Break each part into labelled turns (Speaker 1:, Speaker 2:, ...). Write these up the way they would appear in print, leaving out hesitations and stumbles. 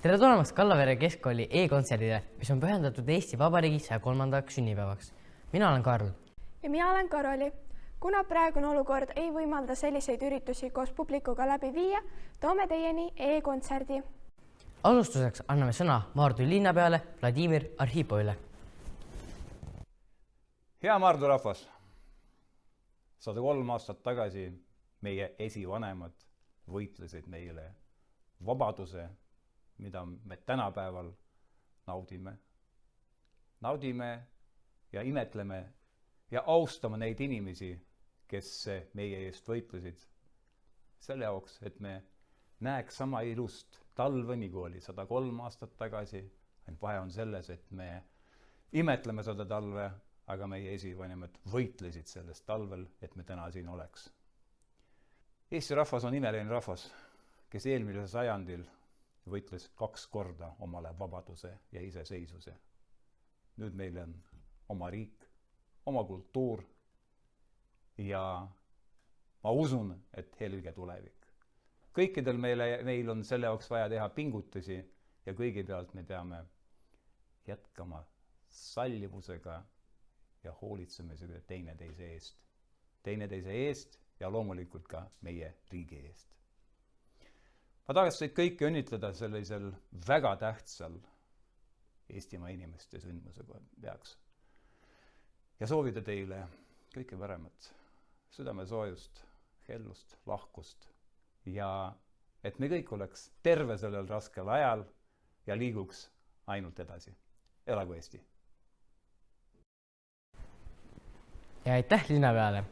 Speaker 1: Tere tulemast Kallavere Keskkooli e-kontserdile, mis on pühendatud Eesti Vabariigi 103. sünnipäevaks. Mina olen Karl.
Speaker 2: Ja mina olen Karoli. Kuna praegune olukord ei võimalda selliseid üritusi koos publikuga läbi viia, toome teieni e-kontserdi.
Speaker 1: Alustuseks anname sõna Maardu linnapeale Vladimir Arhipovile.
Speaker 3: Hea Maardu rahvas! 103 aastat tagasi meie esivanemad võitlesid meile vabaduse, mida me tänapäeval naudime. Naudime ja imetleme ja austame neid inimesi, kes meie eest võitlesid. Selle jaoks, et me näeks sama ilust talve, nagu oli 103 aastat tagasi. Vahe on selles, et me imetleme seda talve, aga meie esivanemad võitlesid sellest talvel, et me täna siin oleks. Eesti rahvas on imeline rahvas, kes eelmisel sajandil võitles 2 korda omale vabaduse ja iseseisvuse. Nüüd meil on oma riik, oma kultuur ja ma usun, et helge tulevik. Kõikidel meil on selle jaoks vaja teha pingutusi ja kõigepealt me peame jätkama sallivusega ja hoolitsemisega teineteise eest. Teineteise eest ja loomulikult ka meie riigi eest. Ma tahaks teid kõiki õnnitleda sellisel väga tähtsal Eestimaa inimeste sündmusega peaks. Ja soovida teile kõike paremat, südamesoojust, hellust, lahkust ja et me kõik oleks terve sellel raskel ajal ja liiguks ainult edasi. Elagu Eesti!
Speaker 1: Ja aitäh linnapeale!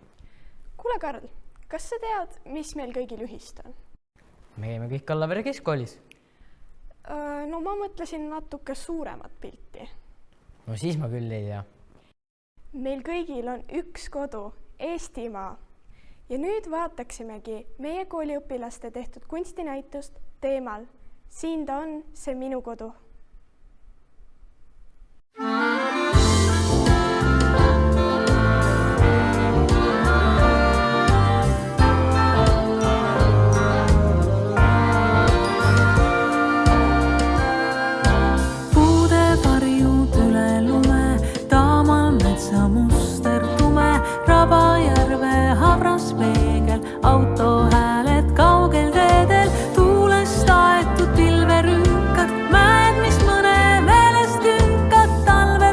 Speaker 2: Kuule Karl, kas sa tead, mis meil kõigil ühist on?
Speaker 1: Me käime kõik Kallavere Keskkoolis.
Speaker 2: No ma mõtlesin natuke suuremat pilti.
Speaker 1: No siis ma küll ei tea.
Speaker 2: Meil kõigil on üks kodu, Eestimaa. Ja nüüd vaataksimegi meie kooliõpilaste tehtud kunstinäitust teemal Siin ta on, see minu kodu.
Speaker 4: Autohääled kaugel teedel, tuulest aetud pilverünkad, mäed, mis mõne meelest künkad, talve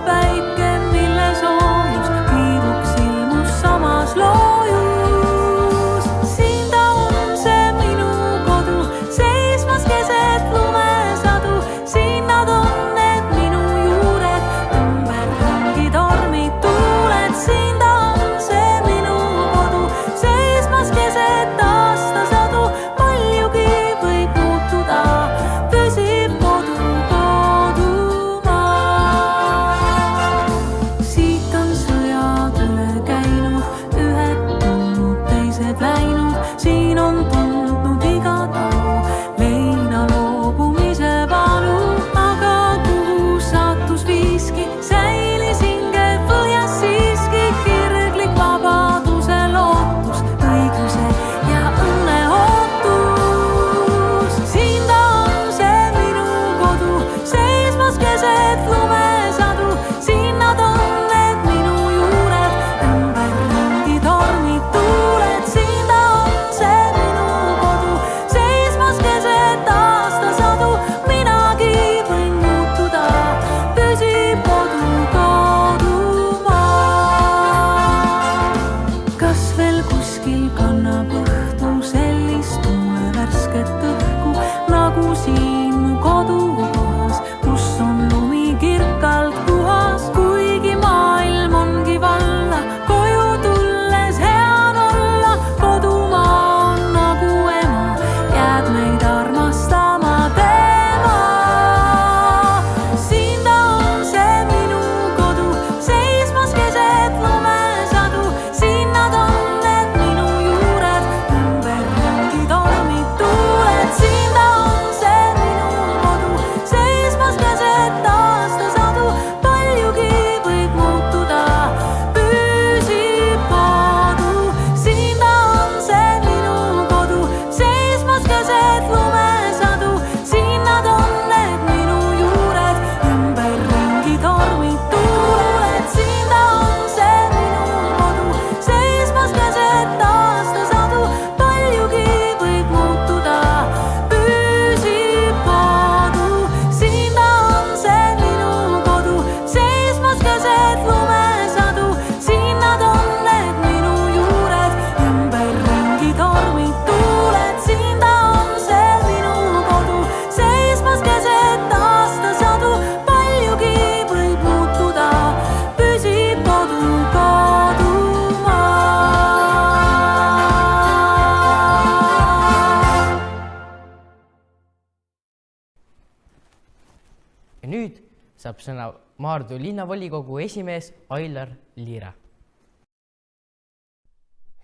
Speaker 1: saab sõna Maardu linnavolikogu esimees Ailar Liira.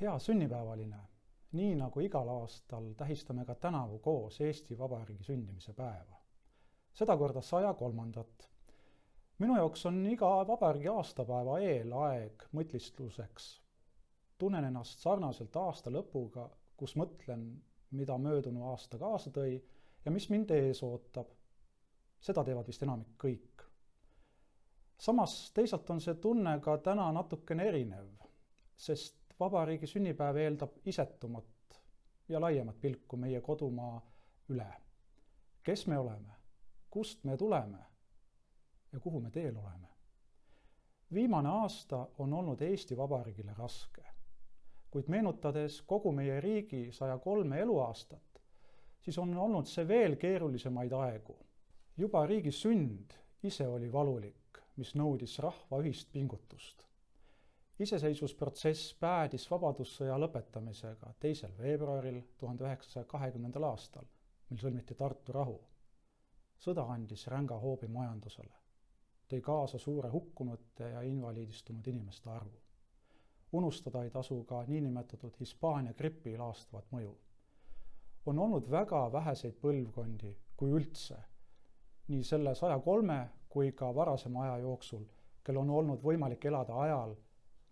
Speaker 5: Hea sünnipäevaline, nii nagu igal aastal tähistame ka tänavu koos Eesti Vabariigi sündimise päeva. Seda korda 103. Minu jaoks on iga vabariigi aastapäeva eel aeg mõtlistuseks. Tunnen ennast sarnaselt aasta lõpuga, kus mõtlen, mida möödunu aasta kaasa tõi ja mis mind ees ootab. Seda teevad vist enamik kõik. Samas teisalt on see tunne ka täna natukene erinev, sest vabariigi sünnipäev eeldab isetumat ja laiemat pilku meie kodumaa üle. Kes me oleme, kust me tuleme ja kuhu me teel oleme. Viimane aasta on olnud Eesti Vabariigile raske, kuid meenutades kogu meie riigi 103 eluaastat, siis on olnud see veel keerulisemaid aegu. Juba riigi sünd ise oli valulik, mis nõudis rahva ühist pingutust. Iseseisvusprotsess päädis vabadussõja lõpetamisega 2. veebruaril 1920. aastal, mil sõlmiti Tartu rahu. Sõda andis ränga hoobi majandusele, tõi kaasa suure hukkunute ja invaliidistunud inimeste arvu. Unustada ei tasu ka niinimetatud Hispaania gripi laastavat mõju. On olnud väga väheseid põlvkondi kui üldse, nii selle 103 kui ka varasema aja jooksul, kel on olnud võimalik elada ajal,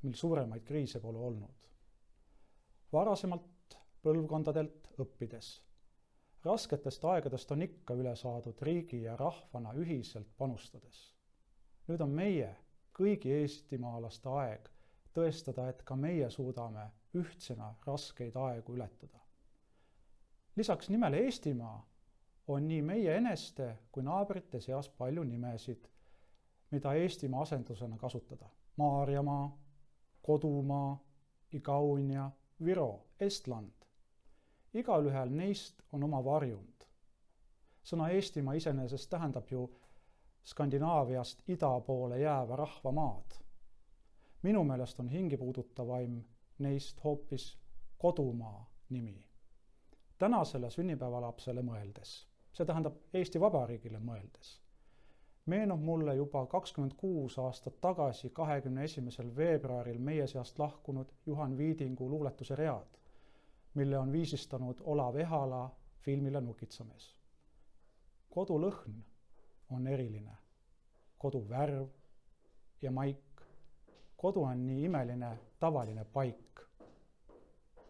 Speaker 5: mil suuremaid kriise pole olnud. Varasemalt põlvkondadelt õppides. Rasketest aegadest on ikka üle saadud riigi ja rahvana ühiselt panustades. Nüüd on meie, kõigi eestimaalaste aeg, tõestada, et ka meie suudame ühtsena raskeid aegu ületada. Lisaks nimele Eestimaa on nii meie eneste kui naabrite seas palju nimesid, mida Eestimaa asendusena kasutada. Maarjamaa, Kodumaa, Igaunia, Viro, Estland. Igalühel neist on oma varjund. Sõna Eestimaa iseenesest tähendab ju Skandinaaviast ida poole jääva rahvamaad. Minu meelest on hingi puudutavaim neist hoopis Kodumaa nimi. Tänasele sünnipäevalapsele mõeldes, see tähendab Eesti Vabariigile mõeldes, meenub mulle juba 26 aastat tagasi 21. veebruaril meie seast lahkunud Juhan Viidingu luuletuse read, mille on viisistanud Olav Ehala filmile Nukitsamees. Kodu lõhn on eriline, kodu värv ja maik. Kodu on nii imeline, tavaline paik.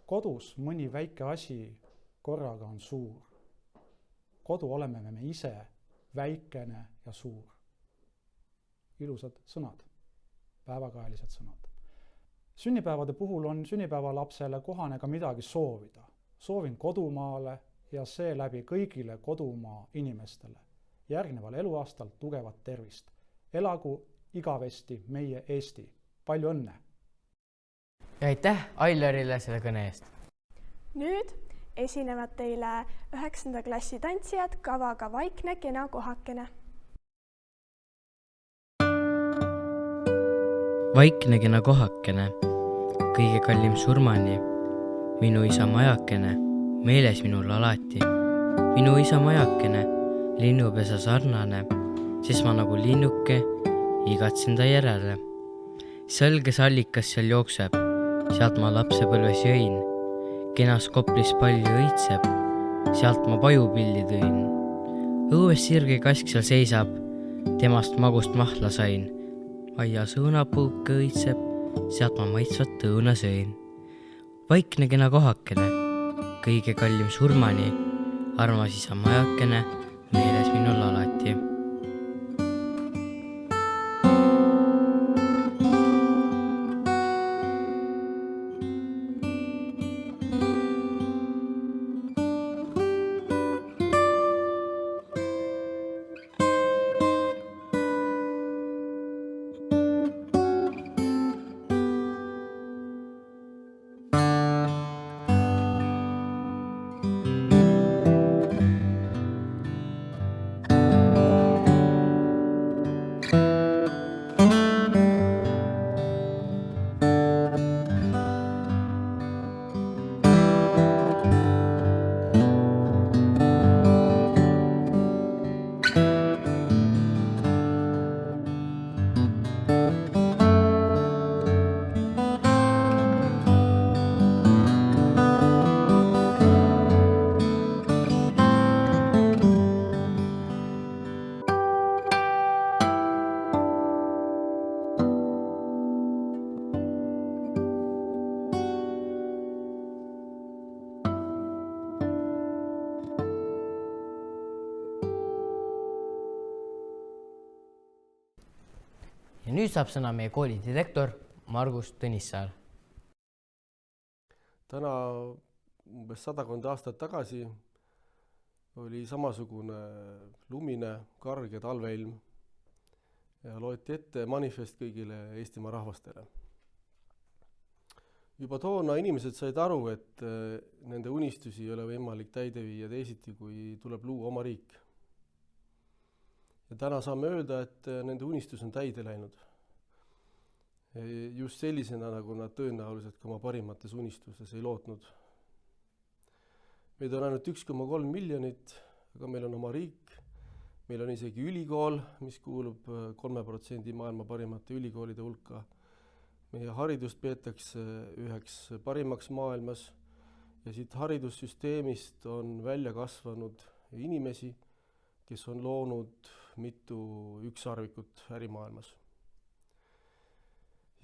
Speaker 5: Kodus mõni väike asi korraga on suur. Kodu oleme me ise, väikene ja suur. Ilusad sõnad, päevakaelised sõnad. Sünnipäevade puhul on sünnipäevalapsele kohane ka midagi soovida. Soovin kodumaale ja seeläbi kõigile kodumaa inimestele. Järgneval eluaastal tugevat tervist. Elagu igavesti meie Eesti. Palju õnne!
Speaker 1: Ja aitäh Ailarile selle kõne eest.
Speaker 2: Nüüd esinevad teile 9. klassi tantsijad kavaga Vaikne kena kohakene.
Speaker 1: Vaikne kena kohakene, kõige kallim surmani, minu isa majakene, meeles minul alati. Minu isa majakene, linnupesa sarnane, siis ma nagu linnuke igatsen ta järele. Selges allikas seal jookseb, sealt ma lapsepõlves jõin. Kenas koplis palju õitseb, sealt ma pajupilli tõin. Õues sirge kask seal seisab, temast magust mahla sain. Aias õunapuuke õitseb, sealt ma maitsvat õuna sõin. Vaikne kena kohakene, kõige kallim surmani, armas isa majakene, meeles minul alati. nüüd saab sõna meie kooli direktor Margus Tõnissaar.
Speaker 6: Täna umbes 100 aastat tagasi oli samasugune lumine, karge talveilm ja loeti ette manifest kõigile Eestimaa rahvastele. Juba toona inimesed said aru, et nende unistusi ei ole võimalik täide viia teisiti, kui tuleb luua oma riik. Ja täna saame öelda, et nende unistus on täide läinud. Just sellisena, nagu nad tõenäoliselt ka oma parimates unistustes ei lootnud. Meid on ainult 1,3 miljonit, aga meil on oma riik. Meil on isegi ülikool, mis kuulub 3% maailma parimate ülikoolide hulka. Meie haridust peetakse üheks parimaks maailmas ja siit haridussüsteemist on välja kasvanud inimesi, kes on loonud mitu ükssarvikut ärimaailmas.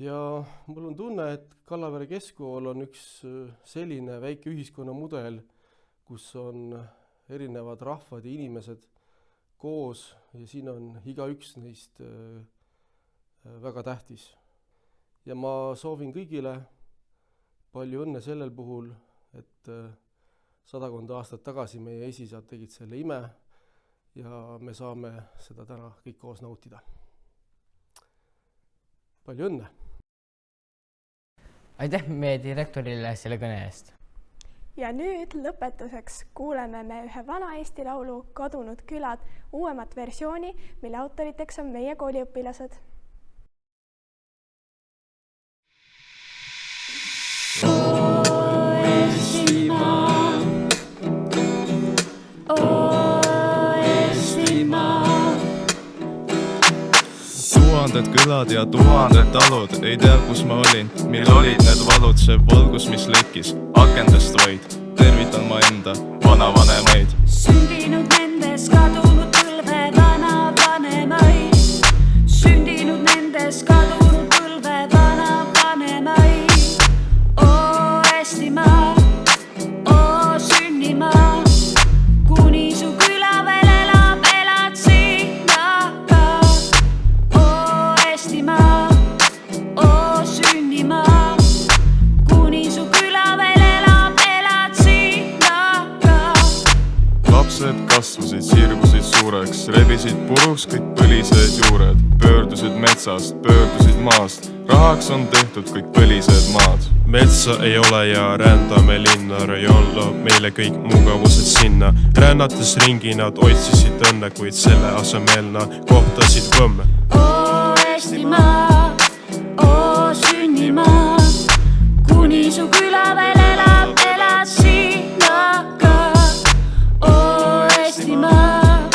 Speaker 6: Ja mul on tunne, et Kallavere Keskkool on üks selline väike ühiskonnamudel, kus on erinevad rahvad ja inimesed koos ja siin on igaüks neist väga tähtis. Ja ma soovin kõigile palju õnne sellel puhul, et 100 aastat tagasi meie esisad tegid selle ime ja me saame seda täna kõik koos nautida. Palju õnne!
Speaker 1: Aitäh meie direktorile selle kõne eest.
Speaker 2: Ja nüüd lõpetuseks kuuleme me ühe vana Eesti laulu Kadunud külad uuemat versiooni, mille autoriteks on meie kooliõpilased.
Speaker 7: Tuhanded külad ja tuhanded talud, ei tea, kus ma olin, mil olid need valud, see valgus, mis lekis akendest vaid. Tervitan ma enda vanavanemaid.
Speaker 4: Sündinud nendes kadunud põlve vanavanemaid. Sündinud nendes kadunud põlve vanavanemaid. Oo Eestimaa, oo sünnimaa, kuni su küla veel elab, elad sina ka. Oo Eestimaa, oo sünnimaa, kuni su küla veel elab, elad sina ka.
Speaker 7: Lapsed kasvasid, sirgusid suureks, rebisid puruks kõik põlised juured. Pöördusid metsast, pöördusid maast, rahaks on tehtud kõik põlised maad.
Speaker 8: Metsa ei ole ja rändame linna, rajoon loob meile kõik mugavused sinna. Rännates ringi nad otsisid õnne, kuid selle asemel nad kohtasid võmme.
Speaker 4: Oo Eestimaa, oo sünnimaa, kuni su küla veel elab, elad sina ka. Oo Eestimaa,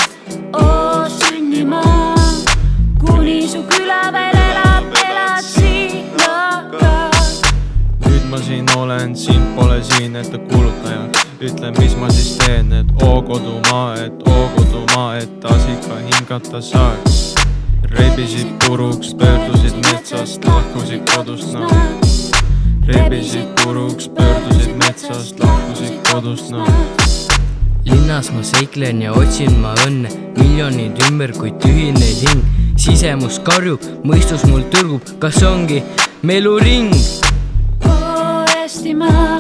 Speaker 4: oo sünnimaa, kuni su küla veel elab, elad sina ka.
Speaker 7: Nüüd ma siin olen, sind pole siin, et kuulutaja. Ütle, mis ma siis teen, et oo kodumaa, et taas ikka hingata saaks. Rebisid puruks, pöördusid metsast, lahkusid kodust nad. Rebisid puruks, pöördusid metsast, lahkusid kodust nad.
Speaker 1: Linnas ma seiklen ja otsin ma õnne, miljonid ümber, kuid tühine hing. Sisemus karjub, mõistus mul tõrgub, kas ongi meluring?
Speaker 4: Oo Eestimaa,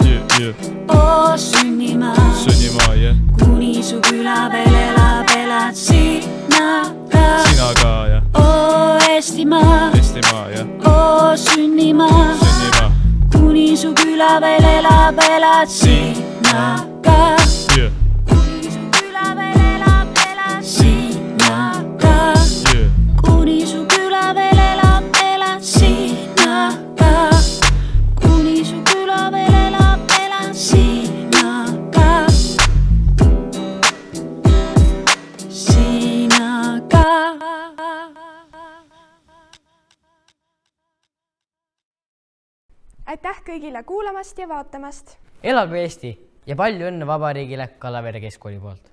Speaker 4: oo sünnimaa,
Speaker 7: Sünnimaa, jah.
Speaker 4: kuni su küla veel elab, elad sina ka.
Speaker 7: Sina ka, jah.
Speaker 4: Oo Eestimaa,
Speaker 7: Eestimaa, jah.
Speaker 4: oo sünnimaa,
Speaker 7: Sünnimaa,
Speaker 4: kuni su küla veel elab, elad sina ka.
Speaker 7: yeah,
Speaker 4: Kuni su küla veel elab, elad sina ka.
Speaker 7: yeah.
Speaker 4: Kuni su küla veel elab, elad sina ka. Kuni su küla veel elab, elad sina ka. Sina ka.
Speaker 2: Aitäh kõigile kuulamast ja vaatamast!
Speaker 1: Elagu Eesti ja palju õnne vabariigile Kallavere Keskkooli poolt!